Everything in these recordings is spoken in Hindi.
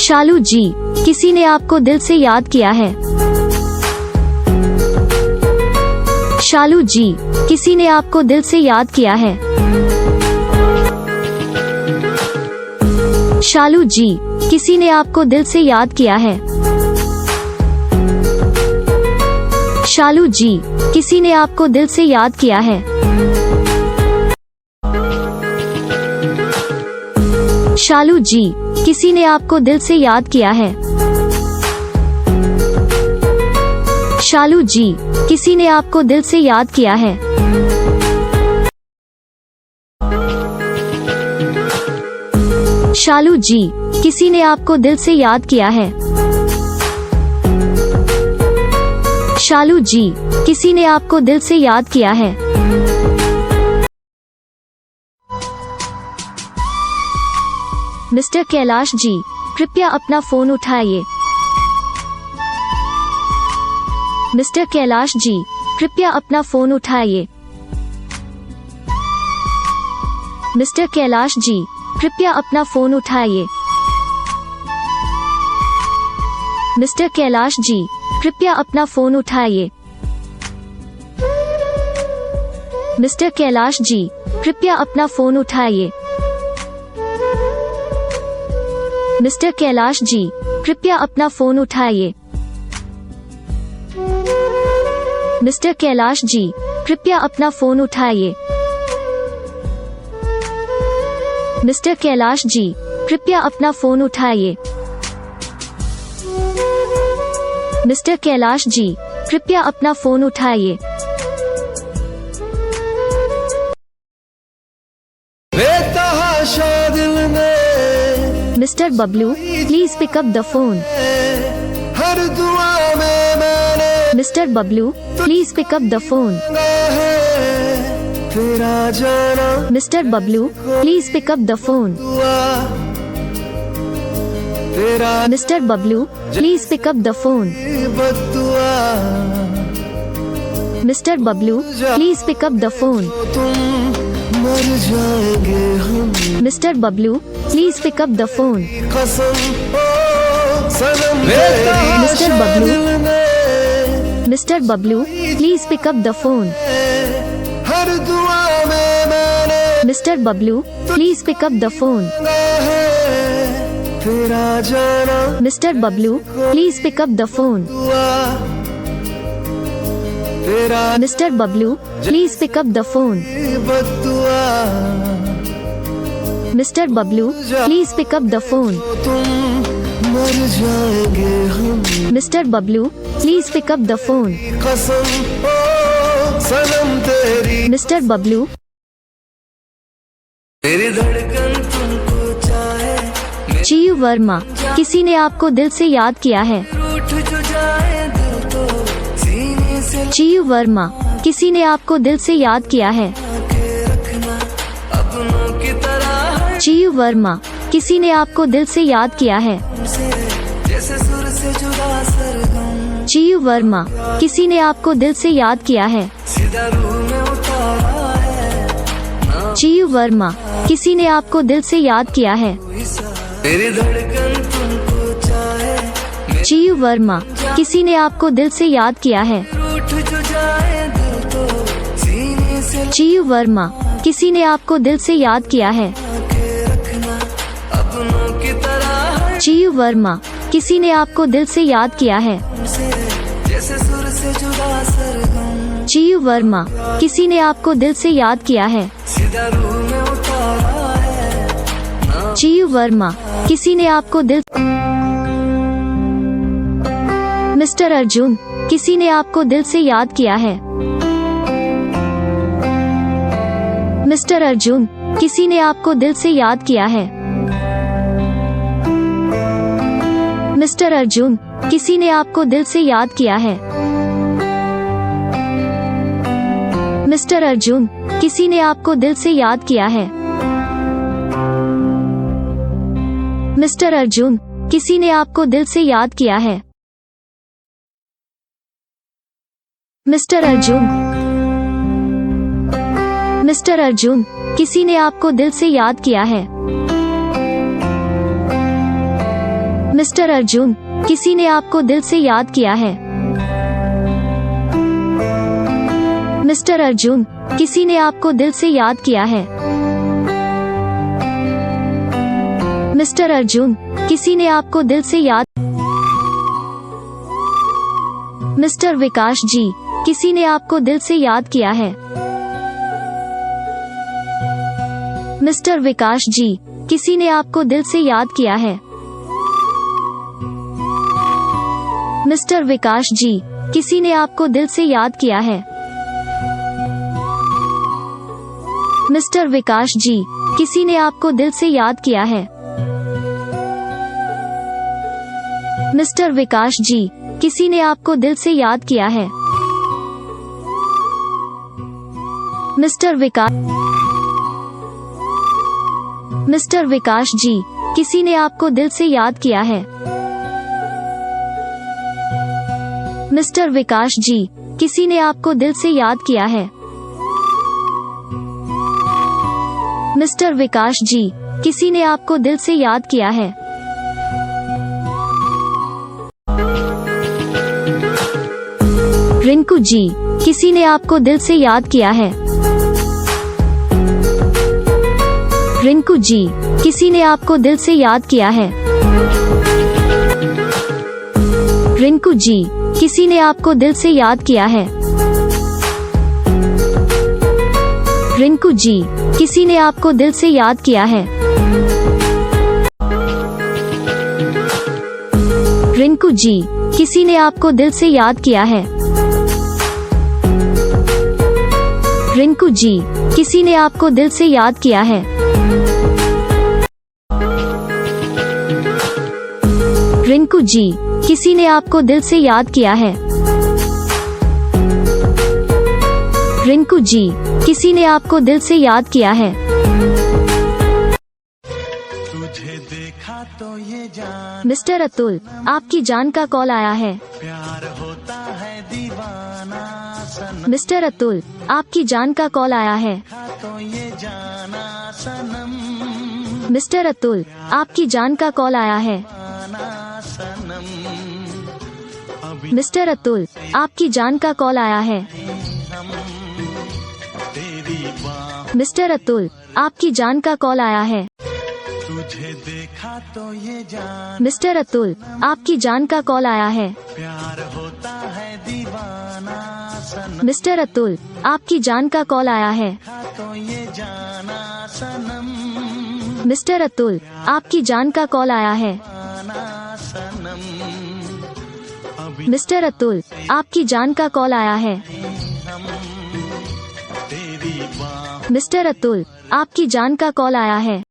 शालू जी, किसी ने आपको दिल से याद किया है। शालू जी, किसी ने आपको दिल से याद किया है। शालू जी, किसी ने आपको दिल से याद किया है। शालू जी, किसी ने आपको दिल से याद किया है। शालू जी, किसी ने आपको दिल से याद किया है। शालू जी, किसी ने आपको दिल से याद किया है। शालू जी, किसी ने आपको दिल से याद किया है। शालू जी, किसी ने आपको दिल से याद किया है। मिस्टर कैलाश जी, कृपया अपना फोन उठाइए। मिस्टर कैलाश जी, कृपया अपना फोन उठाइए। मिस्टर कैलाश जी, कृपया अपना फोन उठाइए। मिस्टर कैलाश जी, कृपया अपना फोन उठाइए। मिस्टर कैलाश जी, कृपया अपना फोन उठाइए। मिस्टर कैलाश जी, कृपया अपना फोन उठाइए। मिस्टर कैलाश जी, कृपया अपना फोन उठाइए। मिस्टर कैलाश जी, कृपया अपना फोन उठाइए। मिस्टर कैलाश जी, कृपया अपना फोन उठाइए। Mister Bablu, please pick up the phone. हर दुआ में मैंने mister Bablu, please pick up the phone. तेरा जाना mister Bablu, please pick up the phone. तेरा mister Bablu, please pick up the phone. बद्दुआ mister Bablu, please pick up the phone. तुम मर जाएंगे हम mister Bablu, please pick up the phone. कसम ओ सनम mister Bablu, mister Bablu, please pick up the phone. हर दुआ में मैंने mister Bablu, please pick up the phone. तेरा जाना mister Bablu, please pick up the phone. तेरा mister Bablu, please pick up the phone. बद्दुआ mister Bablu, please pick up the phone. तुम मर जाएंगे हम mister Bablu, please pick up the phone. कसम ओ सनम तेरी मिस्टर बबलू, तेरी धड़कन तुमको चाहे चीयू वर्मा, किसी ने आपको दिल से याद किया है। रूठ जो जाए दिल तो सीने से चीयू वर्मा, किसी ने आपको दिल से याद किया है। के रखना अपनों की तरह चीयू वर्मा, किसी ने आपको दिल से याद किया है। हमसे जैसे सुर से जुदा सरगम चीयू वर्मा, किसी ने आपको दिल से याद किया है। सीधा रूह में उतारा है चीयू वर्मा, किसी ने आपको दिल से याद किया है। तेरी धड़कन तुमको चाहे चीयू वर्मा, किसी ने आपको दिल से याद किया है। रूठ जो जाए दिल तो सीने से चीयू वर्मा, किसी ने आपको दिल से याद किया है। के रखना अपनों की तरह चीयू वर्मा, किसी ने आपको दिल से याद किया है। हमसे जैसे सुर से जुदा सरगम चीयू वर्मा, किसी ने आपको दिल से याद किया है। सीधा रूह में उतारा है चीयू वर्मा, किसी ने आपको दिल मिस्टर अर्जुन, किसी ने आपको दिल से याद किया है। मिस्टर अर्जुन, किसी ने आपको दिल से याद किया है। मिस्टर अर्जुन, किसी ने आपको दिल से याद किया है। मिस्टर अर्जुन, किसी ने आपको दिल से याद किया है। मिस्टर अर्जुन, किसी ने आपको दिल से याद किया है। मिस्टर अर्जुन, मिस्टर अर्जुन, किसी ने आपको दिल से याद किया है। मिस्टर अर्जुन, किसी ने आपको दिल से याद किया है। मिस्टर अर्जुन, किसी ने आपको दिल से याद किया है। मिस्टर अर्जुन, किसी ने आपको दिल से याद। मिस्टर विकास जी, किसी ने आपको दिल से याद किया है। मिस्टर विकास जी, किसी ने आपको दिल से याद किया है। मिस्टर विकास जी, किसी ने आपको दिल से याद किया है। मिस्टर विकास जी, किसी ने आपको दिल से याद किया है। मिस्टर विकास जी, किसी ने आपको दिल से याद किया है। मिस्टर विकास जी, किसी ने आपको दिल से याद किया है। मिस्टर विकास जी, किसी ने आपको दिल से याद किया है। मिस्टर विकास जी, किसी ने आपको दिल से याद किया है। रिंकू जी, किसी ने आपको दिल से याद किया है। रिंकू जी, किसी ने आपको दिल से याद किया है। रिंकू जी, किसी ने आपको दिल से याद किया है। रिंकू जी, किसी ने आपको दिल से याद किया है। रिंकू जी, किसी ने आपको दिल से याद किया है। रिंकू जी, किसी ने आपको दिल से याद किया है। रिंकू जी, किसी ने आपको दिल से याद किया है। रिंकू जी, किसी ने आपको दिल से याद किया है। तुझे देखा तो ये जान मिस्टर अतुल, आपकी जान का कॉल आया है। प्यार होता है दीवाना सनम। मिस्टर अतुल, आपकी जान का कॉल आया है। तो ये जाना सनम मिस्टर अतुल, आपकी जान का कॉल आया है। आना सनम। अभी मिस्टर अतुल, आपकी जान का कॉल आया है। हम तेरी बाह मिस्टर अतुल, आपकी जान का कॉल आया है। तुझे देखा तो ये जान मिस्टर अतुल, आपकी जान का कॉल आया है। प्यार होता है दीवाना सनम। मिस्टर अतुल, आपकी जान का कॉल आया है। तो ये जाना सनम मिस्टर अतुल, आपकी जान का कॉल आया है। आना सनम। अभी मिस्टर अतुल, आपकी जान का कॉल आया है। हम तेरी बाह मिस्टर अतुल, आपकी जान का कॉल आया है।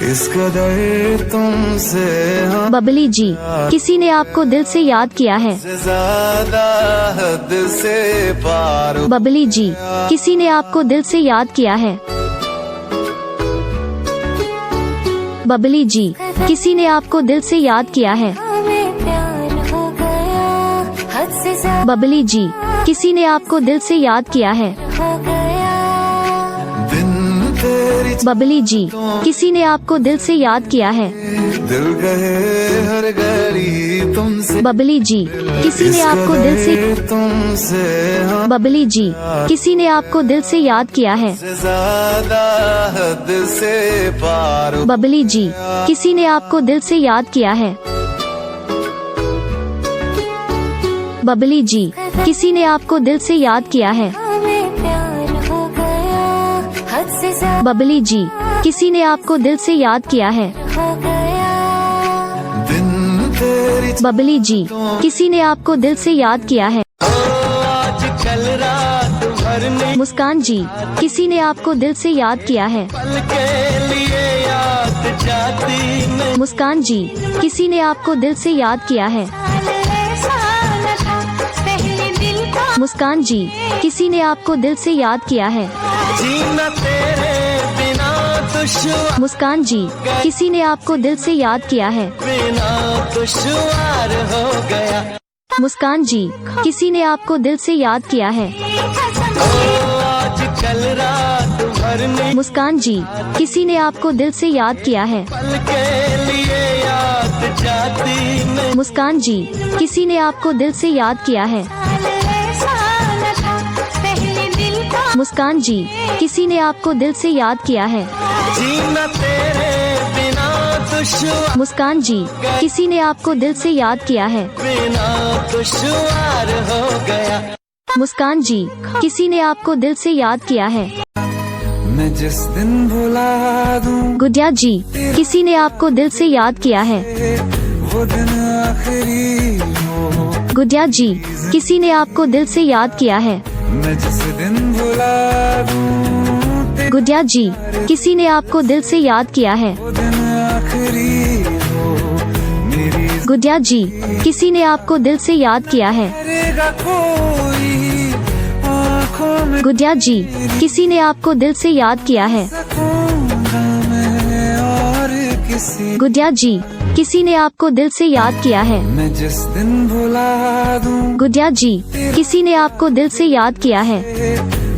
इस कदर तुमसे हम बबली जी, किसी ने आपको दिल से याद किया है। ज्यादा हद से पार बबली जी, किसी ने आपको दिल से याद किया है। बबली जी, किसी ने आपको दिल से याद किया है। बबली जी, किसी ने आपको दिल से याद किया है। दिन तेरी बबली जी, किसी ने आपको दिल से याद किया है। दिल कहे हर घड़ी तुमसे बबली जी, किसी ने आपको दिल से तुमसे हम बबली जी, किसी ने आपको दिल से याद किया है। ज्यादा हद से पार बबली जी, किसी ने आपको दिल से याद किया है। बबली जी, किसी ने आपको दिल से याद किया है। बबली जी, किसी ने आपको दिल से याद किया है। दिन तेरी बबली जी, किसी ने आपको दिल से याद किया है। आज कल रात भर में मुस्कान जी, किसी ने आपको दिल से याद किया है। पल के लिए याद जाती मैं मुस्कान जी, किसी ने आपको दिल से याद किया है। मुस्कान जी, किसी ने आपको दिल से याद किया है। जीना तेरे बिना दुश्वार मुस्कान जी, किसी ने आपको दिल से याद किया है। बिना दुश्वार हो गया। मुस्कान जी, किसी ने आपको दिल से याद किया है। आज कल रात भर हर मुस्कान जी, किसी ने आपको दिल से याद किया है। पल के लिए याद जाती मैं मुस्कान जी, किसी ने आपको दिल से याद किया है। मुस्कान जी, किसी ने आपको दिल से याद किया है। जीना तेरे बिना दुश्वार मुस्कान जी, किसी ने आपको दिल से याद किया है। बिना दुश्वार हो गया। मुस्कान जी, किसी ने आपको दिल से याद किया है। मैं जिस दिन भुला दूं गुडिया जी, किसी ने आपको दिल से याद किया है। वो दिन आखिरी हो। गुडिया जी, किसी ने आपको दिल से याद किया है। मैं जिस दिन भुला दूं गुडिया जी, किसी ने आपको दिल से याद किया है। वो दिन आखिरी हो। मेरी गुडिया जी, किसी ने आपको दिल से याद किया है। करेगा कोई आँखों में गुडिया जी, किसी ने आपको दिल से याद किया है। सकूंगा मैं और किसी। गुडिया जी, किसी ने आपको दिल से याद किया है। मैं जिस दिन भुला दूं गुडिया जी, किसी ने आपको दिल से याद किया है।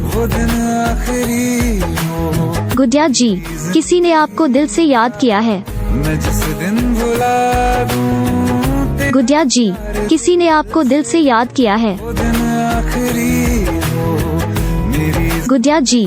वो दिन आखिरी हो। गुडिया जी, किसी ने आपको दिल से याद किया है। मैं जिस दिन भुला दूं गुडिया जी, किसी ने आपको दिल से याद किया है। वो दिन आखिरी हो। मेरी गुडिया जी,